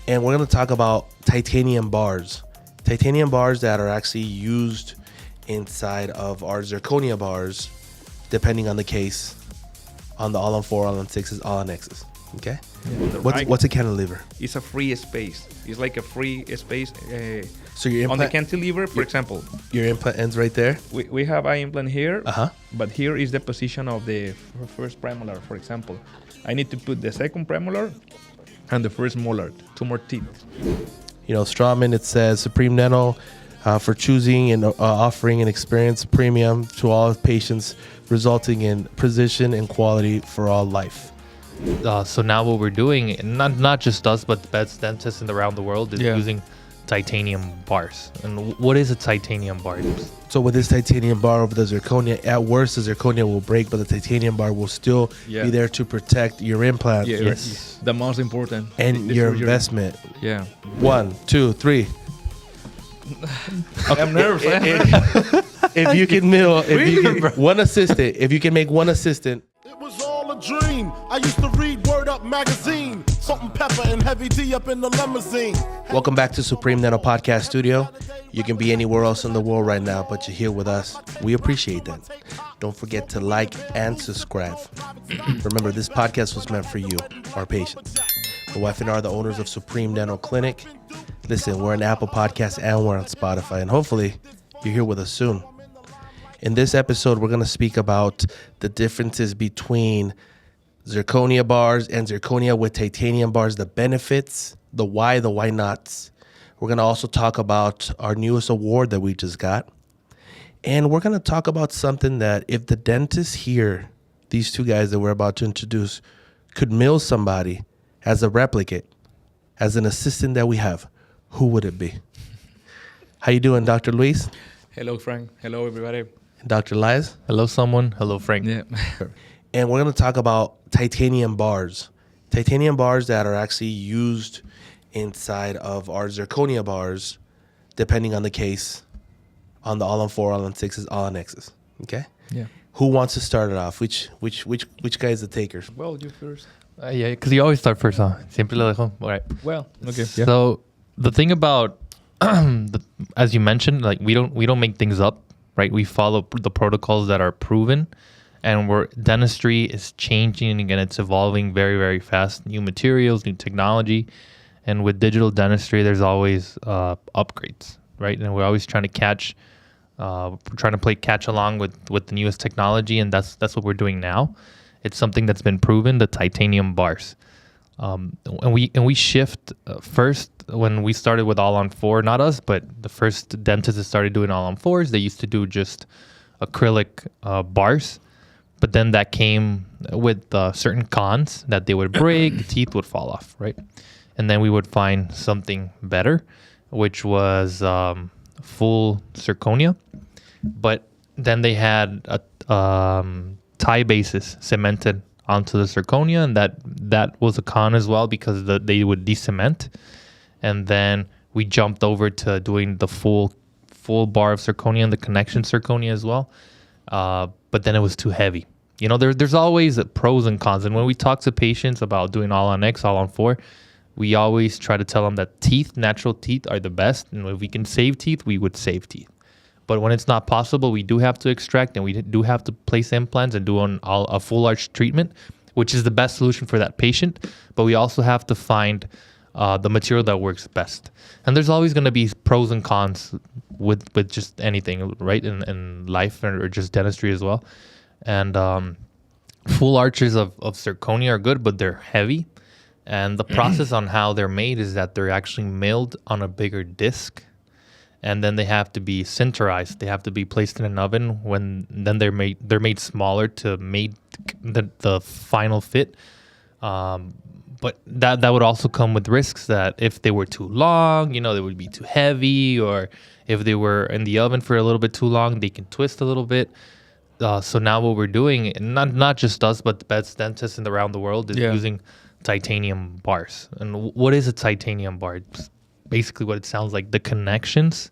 and we're going to talk about titanium bars. Titanium bars that are actually used inside of our zirconia bars, depending on the case, on the all-on-4, all-on-6s, all-on-Xs. Okay? Yeah. What's a cantilever? It's a free space. It's like a free space. So your implant, on the cantilever, for example. Your implant ends right there? We have an implant here, Uh-huh. but here is the position of the first premolar, for example. I need to put the second premolar and the first molar, 2 more teeth. You know, Strawman, it says supremedental for choosing and offering an experience premium to all patients, resulting in precision and quality for all life. So now what we're doing, not just us, but the best dentists around the world is using titanium bars. And what is a titanium bar? So with this titanium bar over the zirconia, at worst the zirconia will break, but the titanium bar will still be there to protect your implant. Yes. The most important. And your investment. Yeah. 1, 2, 3. Okay. I'm nervous. If you can one assistant, if you can make one assistant. It was all a dream. I used to read Word Up magazine. Salt and pepper and heavy D up in the limousine. Welcome back to Supremedental Podcast Studio. You can be anywhere else in the world right now, but you're here with us. We appreciate that. Don't forget to like and subscribe. Remember, this podcast was meant for you, our patients. My wife and I are the owners of Supreme Dental Clinic. Listen, we're on Apple Podcasts and we're on Spotify, and hopefully you're here with us soon. In this episode, we're going to speak about the differences between zirconia bars and zirconia with titanium bars, the benefits, the why nots. We're going to also talk about our newest award that we just got. And we're going to talk about something that if the dentists here, these two guys that we're about to introduce, could mill somebody as a replicate, as an assistant that we have, who would it be? How you doing, Dr. Luis? Hello, Frank. Hello, everybody. Dr. Liz? Hello, someone. Hello, Frank. Yeah. And we're going to talk about titanium bars. Titanium bars that are actually used inside of our zirconia bars, depending on the case, on the all-on-4, all-on-6s, all-on-Xs. Okay? Yeah. Who wants to start it off? Which guy is the taker? Well, you first. Yeah, because you always start first, huh? Siempre lo dejo. All right. Well, okay. Yeah. So the thing about, as you mentioned, like we don't make things up, right? We follow the protocols that are proven, and dentistry is changing and it's evolving very, very fast. New materials, new technology, and with digital dentistry, there's always upgrades, right? And we're always trying to play catch along with the newest technology, and that's what we're doing now. It's something that's been proven, the titanium bars. And we shift first when we started with all-on-4, not us, but the first dentists that started doing all-on-4s, they used to do just acrylic bars. But then that came with certain cons that they would break, teeth would fall off, right? And then we would find something better, which was full zirconia. But then they had tie bases cemented onto the zirconia, and that was a con as well because they would de-cement. And then we jumped over to doing the full bar of zirconia and the connection zirconia as well. But then it was too heavy. You know, there's always pros and cons. And when we talk to patients about doing all-on-X, all-on-4, we always try to tell them that natural teeth are the best. And if we can save teeth, we would save teeth. But when it's not possible, we do have to extract and we do have to place implants and do a full arch treatment, which is the best solution for that patient. But we also have to find the material that works best. And there's always going to be pros and cons with just anything, right, in life or just dentistry as well. And full arches of zirconia are good, but they're heavy. And the process on how they're made is that they're actually milled on a bigger disc. And then they have to be sinterized. They have to be placed in an oven. Then they're made smaller to make the final fit. But that would also come with risks that if they were too long, they would be too heavy, or if they were in the oven for a little bit too long, they can twist a little bit. So now what we're doing, not just us, but the best dentists around the world is using titanium bars. And what is a titanium bar? It's basically what it sounds like. The connections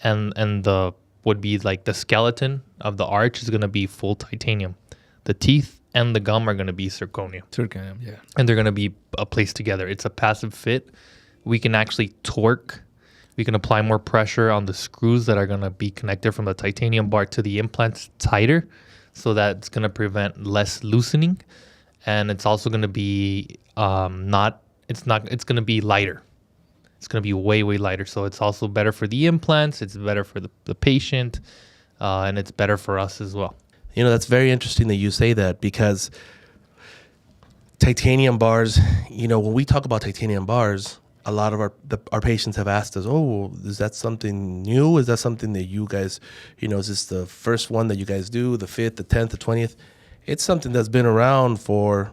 and the would be like the skeleton of the arch is going to be full titanium. The teeth and the gum are going to be zirconia. Zirconia, yeah. And they're going to be placed together. It's a passive fit we can actually torque. We can apply more pressure on the screws that are going to be connected from the titanium bar to the implants tighter, so that it's going to prevent less loosening. And it's also going to be it's going to be lighter. It's going to be way, way lighter. So it's also better for the implants. It's better for the patient. And it's better for us as well. You know, that's very interesting that you say that, because titanium bars, you know, when we talk about titanium bars, a lot of our patients have asked us, oh, is that something new? Is that something that you guys, you know, is this the first one that you guys do, the 5th, the 10th, the 20th? It's something that's been around for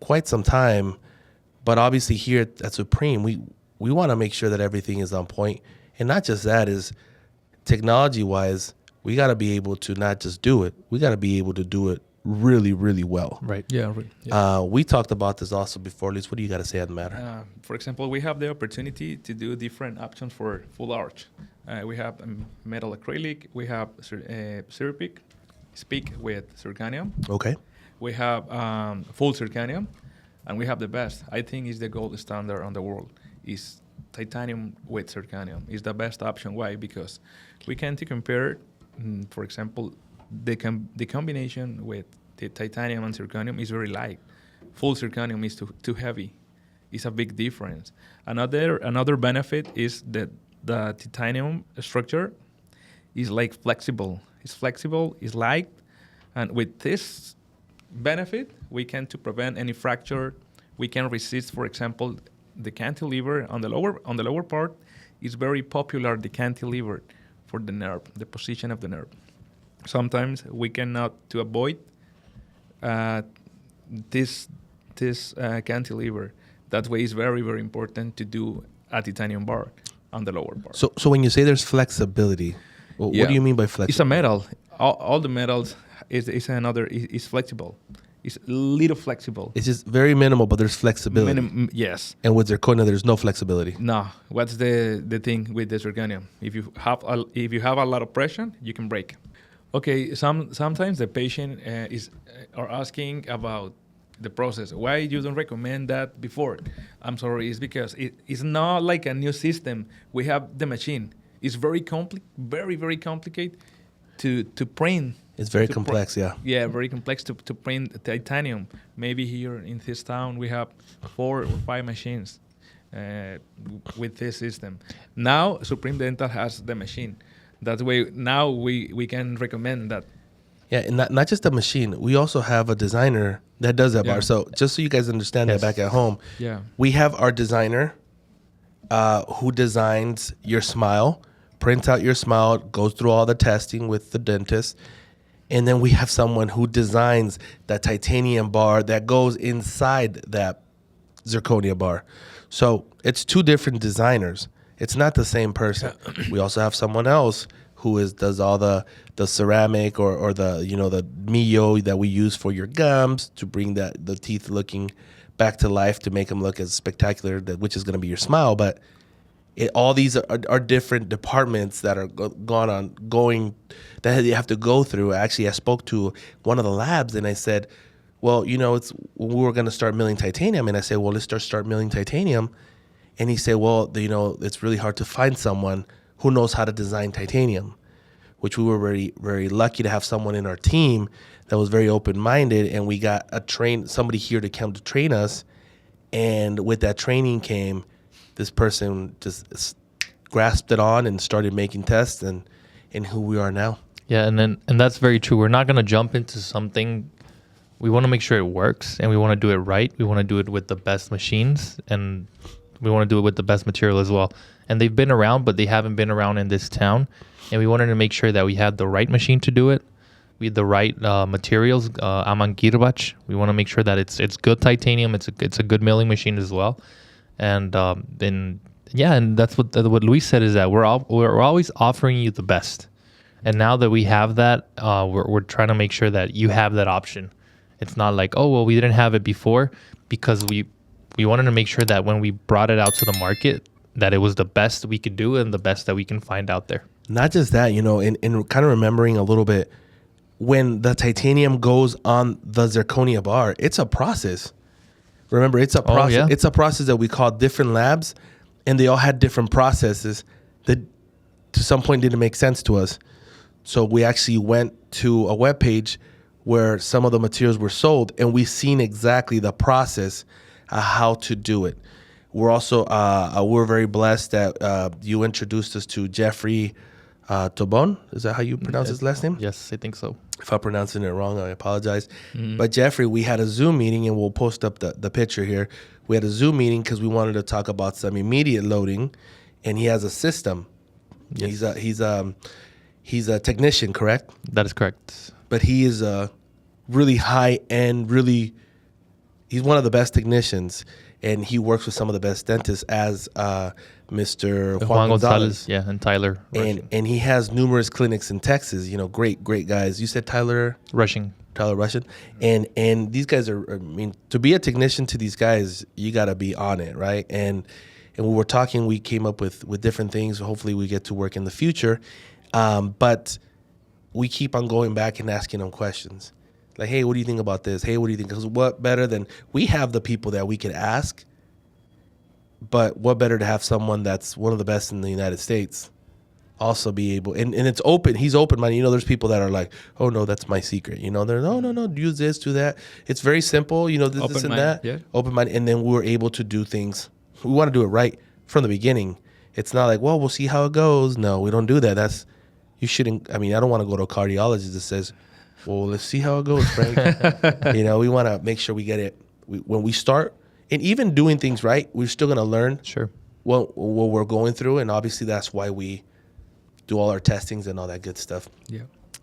quite some time. But obviously here at Supreme, we want to make sure that everything is on point. And not just that, is technology-wise, we got to be able to not just do it, we got to be able to do it really, really well. Right. Yeah. Right. Yeah. We talked about this also before. Luis, what do you got to say on the matter? For example, we have the opportunity to do different options for full arch. We have metal acrylic. We have ceramic, speak with zirconia. Okay. We have full zirconia, and we have the best. I think is the gold standard on the world. Is titanium with zirconia. Is the best option. Why? Because we can compare, for example, the combination with the titanium and zirconium is very light. Full zirconium is too heavy. It's a big difference. Another benefit is that the titanium structure is like flexible. It's flexible, it's light, and with this benefit, we can to prevent any fracture. We can resist, for example, the cantilever on the lower part is very popular. The cantilever for the nerve, the position of the nerve. Sometimes we cannot to avoid this cantilever. That way, it's very, very important to do a titanium bar on the lower part. So when you say there's flexibility, what do you mean by flexibility? It's a metal. All the metals is flexible. It's a little flexible. It's just very minimal, but there's flexibility. Yes. And with zirconia, there's no flexibility. No. What's the thing with the zirconium? If you have a lot of pressure, you can break. Okay. Sometimes the patient are asking about the process. Why you don't recommend that before? I'm sorry. It's because it's not like a new system. We have the machine. It's very very complicated to print. It's very complex, yeah. Yeah, very complex to print titanium. Maybe here in this town we have 4 or 5 machines with this system. Now Supreme Dental has the machine. That way now we can recommend that. Yeah, and not just a machine. We also have a designer that does that bar. So just so you guys understand that back at home, we have our designer who designs your smile, prints out your smile, goes through all the testing with the dentist. And then we have someone who designs that titanium bar that goes inside that zirconia bar. So it's 2 different designers. It's not the same person. We also have someone else who does all the ceramic or the Mio that we use for your gums to bring the teeth looking back to life, to make them look as spectacular, which is going to be your smile. But all these are different departments that are going that you have to go through. Actually, I spoke to one of the labs and I said, well, we were going to start milling titanium. And I said, well, let's start milling titanium. And he said, well, it's really hard to find someone who knows how to design titanium, which we were very, very lucky to have someone in our team that was very open-minded. And we got somebody here to come to train us. And with that training came this person just grasped it on and started making tests and who we are now. Yeah, and that's very true. We're not going to jump into something. We want to make sure it works, and we want to do it right. We want to do it with the best machines, and we want to do it with the best material as well. And they've been around, but they haven't been around in this town. And we wanted to make sure that we had the right machine to do it. We had the right materials. Amangirbach. We want to make sure that it's good titanium. It's a good milling machine as well. And that's what Luis said, is that we're always offering you the best. And now that we have that, we're trying to make sure that you have that option. It's not like, oh, well, we didn't have it before, because we wanted to make sure that when we brought it out to the market, that it was the best we could do and the best that we can find out there. Not just that, in kind of remembering a little bit, when the titanium goes on the zirconia bar, it's a process. Remember, it's a process. It's a process that we call different labs. and they all had different processes that to some point didn't make sense to us. So we actually went to a webpage where some of the materials were sold, and we seen exactly the process of how to do it. We're also we're very blessed that you introduced us to Jeffrey Tobon. Is that how you pronounce his last name? Yes, I think so. If I'm pronouncing it wrong, I apologize. But Jeffrey, we had a Zoom meeting, and we'll post up the picture here. We had a Zoom meeting because we wanted to talk about some immediate loading, and he has a system. Yes. He's a technician, correct? That is correct. But he is a really high end, he's one of the best technicians, and he works with some of the best dentists as Mr. Juan Gonzalez. Yeah, and Tyler Rushing. And he has numerous clinics in Texas, great guys. You said Tyler Rushing. And these guys are, to be a technician to these guys, you got to be on it, right? And when we're talking, we came up with different things. Hopefully we get to work in the future. But we keep on going back and asking them questions. Like, hey, what do you think about this? Hey, what do you think? Because what better than, we have the people that we could ask, but what better to have someone that's one of the best in the United States also be able, and it's open. He's open-minded. There's people that are like, oh, no, that's my secret. They're, no, use this, do that. It's very simple, this and that. Yeah. Open-minded. And then we're able to do things. We want to do it right from the beginning. It's not like, well, we'll see how it goes. No, we don't do that. You shouldn't. I don't want to go to a cardiologist that says, well, let's see how it goes, Frank. We want to make sure we get it. When we start, and even doing things right, we're still going to learn. Sure. What we're going through, and obviously that's why we do all our testings and all that good stuff. Yeah.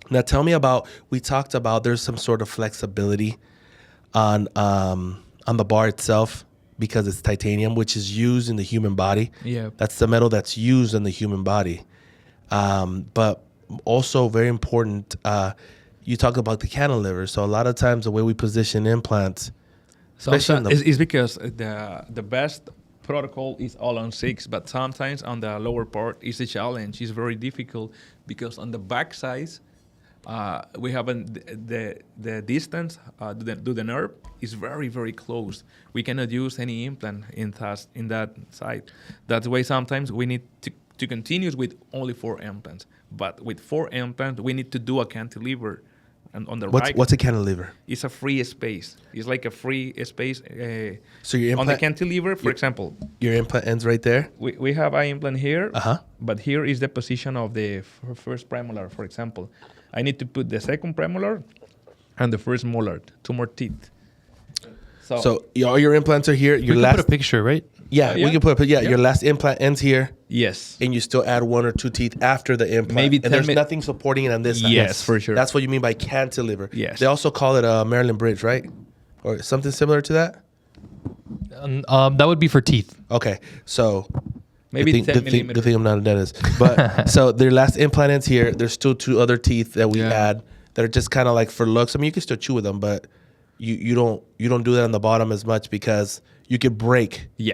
Now tell me about, we talked about there's some sort of flexibility on the bar itself because it's titanium, which is used in the human body. Yeah. That's the metal that's used in the human body. But also very important, you talk about the cantilever. So a lot of times the way we position implants, especially is because the best protocol is all on 6, but sometimes on the lower part is a challenge. It's very difficult because on the back side, we have the distance to the nerve is very, very close. We cannot use any implant in that side. That's why sometimes we need to continue with only 4 implants. But with 4 implants, we need to do a cantilever. And on the right, what's a cantilever? It's a free space. It's like a free space. So your implant, on the cantilever, for example, your implant ends right there. We have an implant here, but here is the position of the first premolar. For example, I need to put the second premolar and the first molar, 2 more teeth. So all your implants are here. You can put a picture, right? Yeah, we can put. Your last implant ends here. Yes. And you still add 1 or 2 teeth after the implant. Maybe and there's nothing supporting it on this side. Yes, for sure. That's what you mean by cantilever. Yes. They also call it a Maryland bridge, right? Or something similar to that? That would be for teeth. Okay. So maybe 10 millimeters. Good thing I'm not a dentist. But so their last implant ends here. There's still 2 other teeth that we add that are just kind of like for looks. You can still chew with them, but you don't do that on the bottom as much because you could break. Yeah.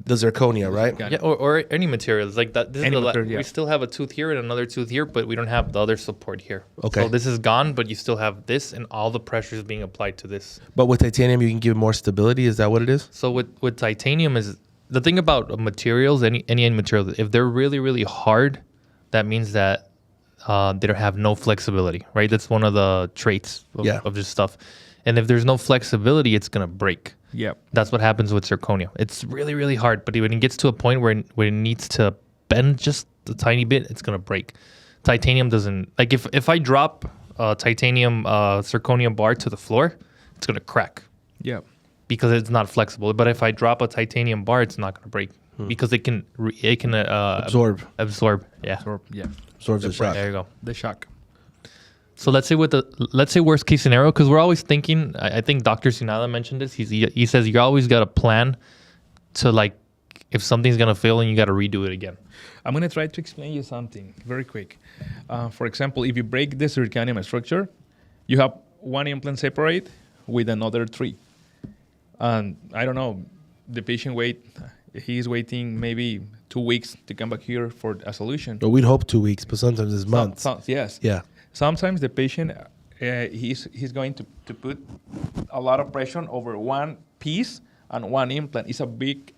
The zirconia, right? Yeah, or any materials like that. This is material, we still have a tooth here and another tooth here, but we don't have the other support here. Okay. So this is gone, but you still have this, and all the pressure is being applied to this. But with titanium, you can give more stability. Is that what it is? So with titanium is the thing about materials, any material. If they're really, really hard, that means that they don't have no flexibility, right? That's one of the traits of this stuff. And if there's no flexibility, it's gonna break. Yeah, that's what happens with zirconia. It's really, really hard, but when it gets to a point where it needs to bend just a tiny bit, it's gonna break. Titanium doesn't. Like if I drop a titanium zirconia bar to the floor, it's gonna crack. Yeah, because it's not flexible. But if I drop a titanium bar, it's not gonna break because it can absorb. Yeah, absorbs the shock. There you go. The shock. So let's say worst case scenario, because we're always thinking. I think Dr. Sinala mentioned this. He says you always got a plan to, like, if something's gonna fail and you got to redo it again. I'm gonna try to explain you something very quick. For example, if you break the zirconium structure, you have 1 implant separate with another 3, and I don't know, the patient he's waiting maybe 2 weeks to come back here for a solution. But we'd hope 2 weeks, but sometimes it's months. Yes. Yeah. Sometimes the patient, he's going to put a lot of pressure over one piece and one implant is a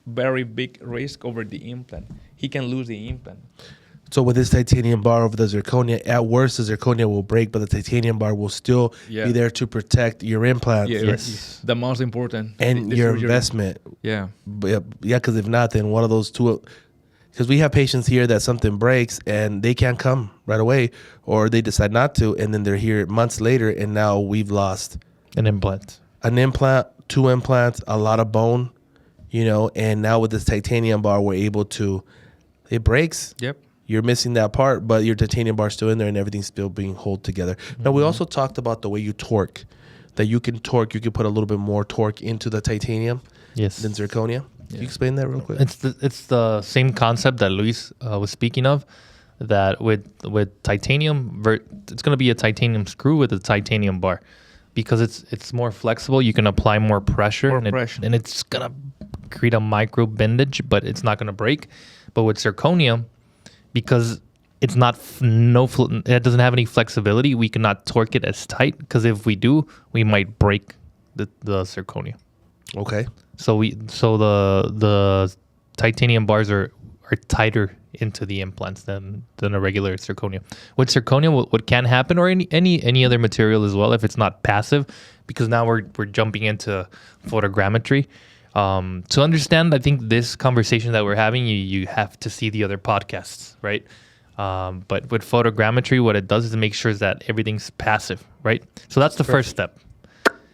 very big risk over the implant. He can lose the implant. So with this titanium bar over the zirconia, at worst the zirconia will break, but the titanium bar will still be there to protect your implant. Yeah, yes. The most important. And your investment. Yeah. Yeah, because if not, then one of those two. Because we have patients here that something breaks and they can't come right away, or they decide not to, and then they're here months later, and now we've lost An implant, 2 implants, a lot of bone, and now with this titanium bar, we're able to, it breaks. Yep. You're missing that part, but your titanium bar is still in there and everything's still being held together. Now, we also talked about the way you torque, that you can put a little bit more torque into the titanium than zirconia. Can you explain that real quick? It's the same concept that Luis was speaking of, that with titanium, it's going to be a titanium screw with a titanium bar, because it's more flexible. You can apply more pressure, and it's going to create a micro bendage, but it's not going to break. But with zirconia, because it's not it doesn't have any flexibility, we cannot torque it as tight, because if we do, we might break the zirconia. Okay. So the titanium bars are tighter into the implants than a regular zirconia. With zirconia, what can happen, or any other material as well, if it's not passive, because now we're jumping into photogrammetry. To understand, I think this conversation that we're having, you have to see the other podcasts, right? But with photogrammetry, what it does is it makes sure that everything's passive, right? So that's the first step.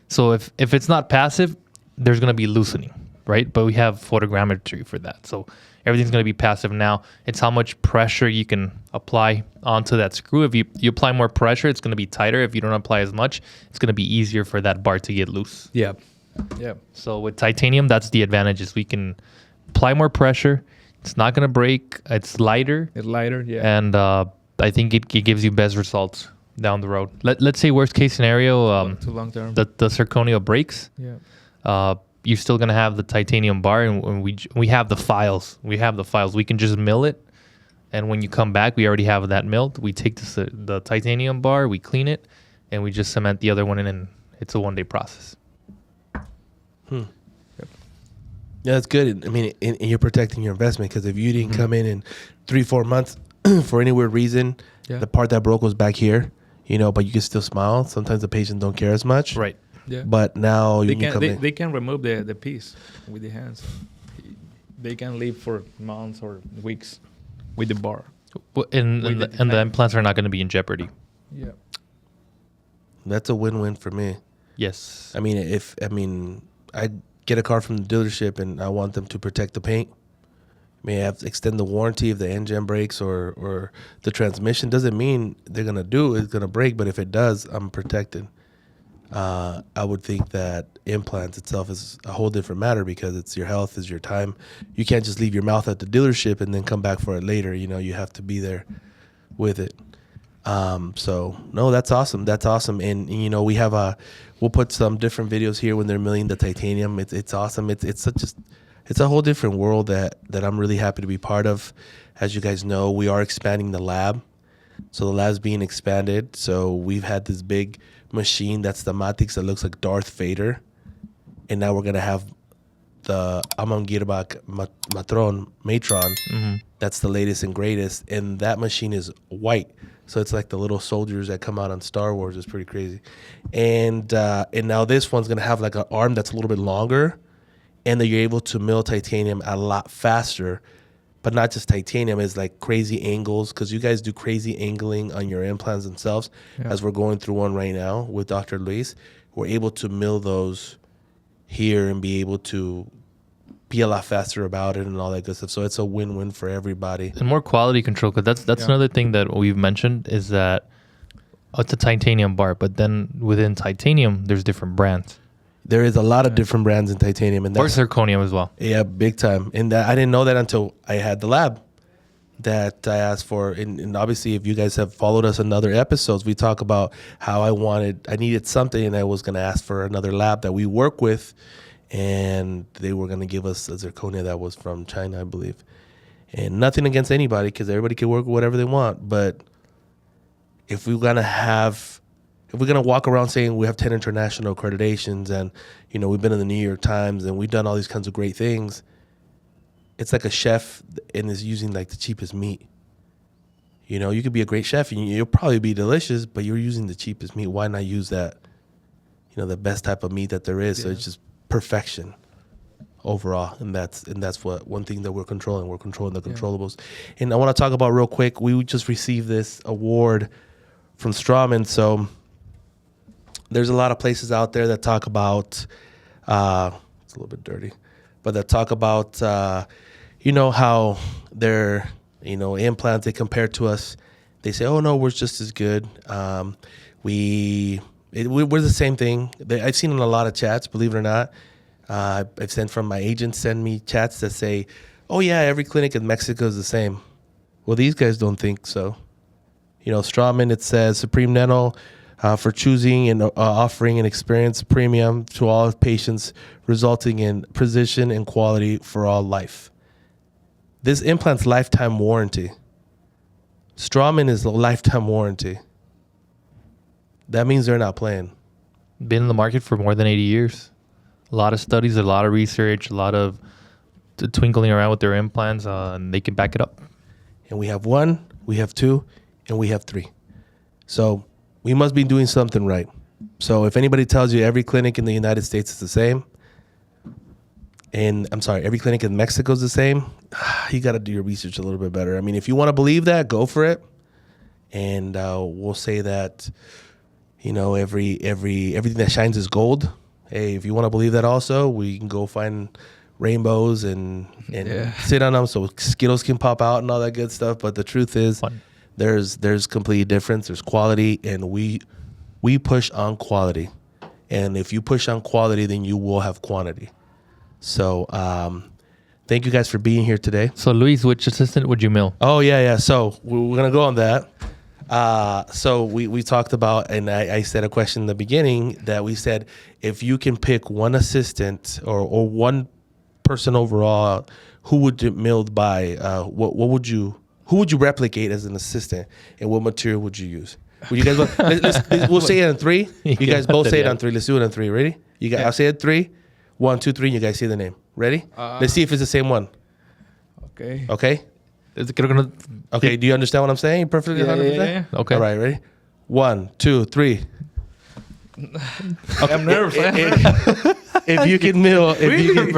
So if it's not passive, there's going to be loosening, right? But we have photogrammetry for that. So everything's going to be passive now. It's how much pressure you can apply onto that screw. If you apply more pressure, it's going to be tighter. If you don't apply as much, it's going to be easier for that bar to get loose. Yeah. Yeah. So with titanium, that's the advantage, is we can apply more pressure. It's not going to break. It's lighter. It's lighter, yeah. And I think it gives you best results down the road. Let's say worst case scenario, Too long term. the zirconia breaks. Yeah. You're still going to have the titanium bar, and we have the files. We can just mill it. And when you come back, we already have that milled. We take the titanium bar, we clean it, and we just cement the other one in, and it's a 1-day process. Yep. Yeah, that's good. I mean, and you're protecting your investment, because if you didn't come in 3-4 months for any weird reason, the part that broke was back here, but you can still smile. Sometimes the patients don't care as much. Right. Yeah. But now they can remove the piece with the hands. They can live for months or weeks with the bar. And the implants are not going to be in jeopardy. Yeah. That's a win-win for me. Yes. I mean, I get a car from the dealership and I want them to protect the paint. May have to extend the warranty if the engine breaks or the transmission. Doesn't mean they're going to it's going to break, but if it does, I'm protected. I would think that implants itself is a whole different matter, because it's your health, is your time. You can't just leave your mouth at the dealership and then come back for it later. You have to be there with it. So no, that's awesome. That's awesome. And we'll put some different videos here when they're milling the titanium. It's awesome. It's a whole different world that I'm really happy to be part of. As you guys know, we are expanding the lab. So the lab's being expanded. So we've had this big machine that's the Matix that looks like Darth Vader. And now we're going to have the Amangirbach Matron. That's the latest and greatest. And that machine is white. So it's like the little soldiers that come out on Star Wars. It's pretty crazy. And now this one's going to have like an arm that's a little bit longer, and that you're able to mill titanium a lot faster. But not just titanium, it's like crazy angles, because you guys do crazy angling on your implants themselves. Yeah. As we're going through one right now with Dr. Luis. We're able to mill those here and be able to be a lot faster about it and all that good stuff. So it's a win-win for everybody. And more quality control, because that's another thing that we've mentioned, is that it's a titanium bar, but then within titanium, there's different brands. There is a lot of different brands in titanium. And or zirconium as well. Yeah, big time. And I didn't know that until I had the lab that I asked for. And obviously, if you guys have followed us in other episodes, we talk about how I needed something, and I was going to ask for another lab that we work with. And they were going to give us a zirconia that was from China, I believe. And nothing against anybody, because everybody can work with whatever they want. But if we're going to if we're gonna walk around saying we have 10 international accreditations and we've been in the New York Times and we've done all these kinds of great things, it's like a chef and is using like the cheapest meat. You could be a great chef and you'll probably be delicious, but you're using the cheapest meat. Why not use that, the best type of meat that there is? So it's just perfection overall, and that's what one thing that we're controlling. We're controlling the controllables. And I want to talk about real quick. We just received this award from Strawman. So there's a lot of places out there that talk about it's a little bit dirty, but that talk about how they're implants, they compare to us. They say, oh no, we're just as good. We're the same thing. I've seen in a lot of chats, believe it or not. I've sent from my agents send me chats that say, oh yeah, every clinic in Mexico is the same. Well, these guys don't think so. Strawman, it says supremedental for choosing and offering an experience premium to all patients, resulting in precision and quality for all life. This implant's lifetime warranty. Strawman is a lifetime warranty. That means they're not playing. Been in the market for more than 80 years. A lot of studies, a lot of research, a lot of twinkling around with their implants, and they can back it up. And we have 1, we have 2, and we have 3. So we must be doing something right. So if anybody tells you every clinic in the United States is the same, and I'm sorry, every clinic in Mexico is the same, you got to do your research a little bit better. I mean, if you want to believe that, go for it. And we'll say that, everything that shines is gold. Hey, if you want to believe that also, we can go find rainbows and sit on them so Skittles can pop out and all that good stuff. But the truth is, there's complete difference. There's quality, and we push on quality. And if you push on quality, then you will have quantity. So thank you guys for being here today. So Luis, which assistant would you mill? Oh, yeah. So we're going to go on that. So we talked about, and I said a question in the beginning that we said, if you can pick one assistant or one person overall, who would you milled by? Who would you replicate as an assistant, and what material would you use? Would you guys? We'll say it on 3. You guys both say it on 3. Let's do it on 3. Ready? You guys, I'll say it 3. 1, 2, 3. And you guys say the name. Ready? Let's see if it's the same one. Okay. Okay. Okay. Do you understand what I'm saying? Perfectly 100%. Yeah. Okay. All right. Ready? 1, 2, 3. Okay. I'm nervous. If you can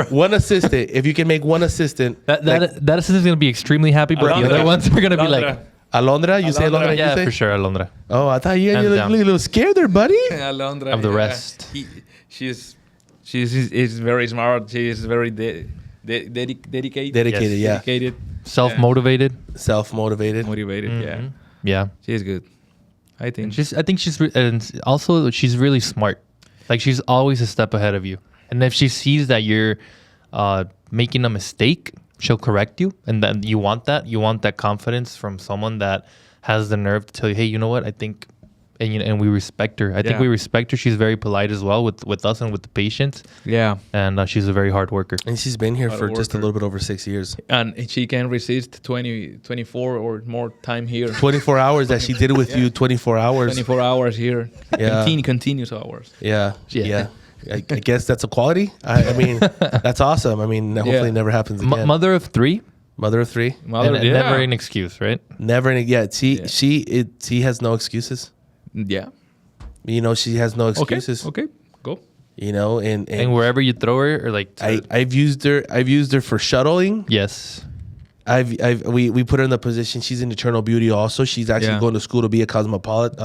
one assistant, if you can make one assistant, that assistant's gonna be extremely happy, but the other ones are gonna be like Alondra. You say Alondra? yeah, you say? For sure, Alondra. Oh, I thought you Hands look a down. little scared there, buddy. Alondra. Of the rest. She's very smart. She is very dedicated. Dedicated, yeah. Dedicated. Self-motivated. Self-motivated. Motivated. Mm-hmm. Yeah. Yeah. She's good. I think. I think she's and also she's really smart. Like she's always a step ahead of you. And if she sees that you're making a mistake, she'll correct you. And then you want that confidence from someone that has the nerve to tell you, hey, you know what? I think, and we respect her. I think we respect her. She's very polite as well with us and with the patients. Yeah. And she's a very hard worker. And she's been here for just a little bit over 6 years. And she can resist 24 or more time here. 24 hours that she did with you, 24 hours. 24 hours here. Yeah. Continuous hours. Yeah. I guess that's a quality. I mean, that's awesome. I mean, hopefully it never happens again. Mother of 3. Mother of 3. And never an excuse, right? Never. She has no excuses. Yeah. She has no excuses. Okay. Go. And wherever you throw her, or like I've used her for shuttling. yes. We put her in the position. She's in eternal beauty. Also, she's actually going to school to be a cosmopolitan.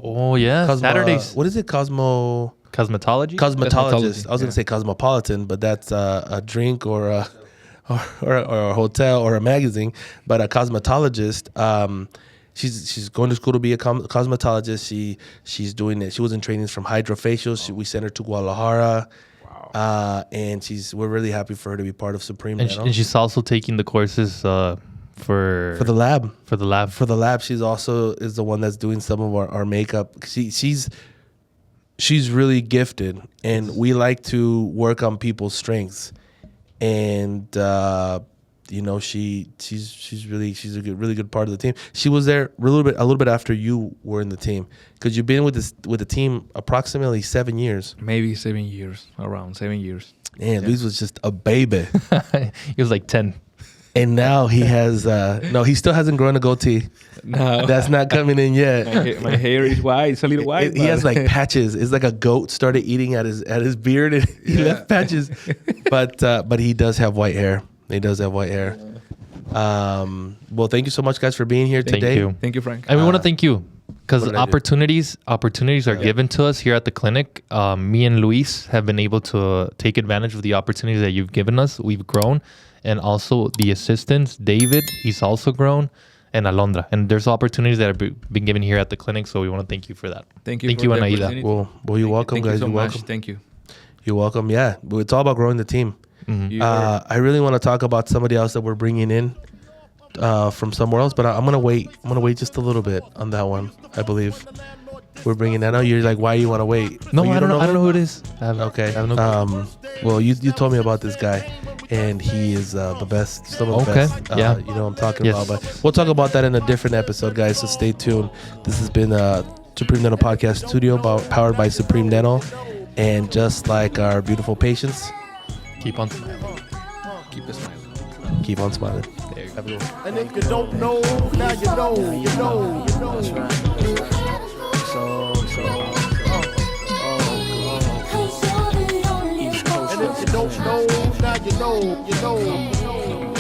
Oh yeah. Saturdays. What is it? Cosmetologist. Cosmetology. I was gonna say cosmopolitan, but that's a drink or a hotel or a magazine. But a cosmetologist. She's going to school to be a cosmetologist. She's doing it. She was in trainings from hydrofacials. We sent her to Guadalajara. Wow. And we're really happy for her to be part of Supreme. And she's also taking the courses for the lab. For the lab. For the lab, she's also is the one that's doing some of our makeup. She's really gifted, and we like to work on people's strengths. And she's a really good part of the team. She was there a little bit after you were in the team, because you've been with the team approximately 7 years. Maybe 7 years, around 7 years. Man, Luis was just a baby. He was like 10. And now he has he still hasn't grown a goatee. No, That's not coming in yet. my hair is white. It's a little white. He has like patches. It's like a goat started eating at his beard, and he left patches. But he does have white hair. He does have white hair. Well, thank you so much, guys, for being here Thank today. you. Thank you, Frank. And we want to thank you, because what did I do? opportunities are given to us here at the clinic. Me and Luis have been able to take advantage of the opportunities that you've given us. We've grown. And also the assistants, David, he's also grown, and Alondra. And there's opportunities that have been given here at the clinic, so we want to thank you for that. Thank you. Thank for you, the Anaida. opportunity. Well, you're welcome, Thank guys. you so You're much. welcome. Thank you. You're welcome. Yeah, it's all about growing the team. Mm-hmm. I really want to talk about somebody else that we're bringing in from somewhere else, but I'm gonna wait. I'm gonna wait just a little bit on that one. I believe we're bringing. I know you're like, why you want to wait? No, Oh, you I don't know. I don't know him? who it is. Okay. I have no clue. Well, you told me about this guy, and he is the best. Some of the Okay, best. yeah. You know what I'm talking Yes. about. But we'll talk about that in a different episode, guys. So stay tuned. This has been Supreme Dental Podcast Studio, powered by Supreme Dental, and just like our beautiful patients, Keep on smiling. Keep the smile. keep on smiling. There you go. Have a good one. And if you don't know, now you know, you know, you know. That's right. And if you don't know, now you know, you know.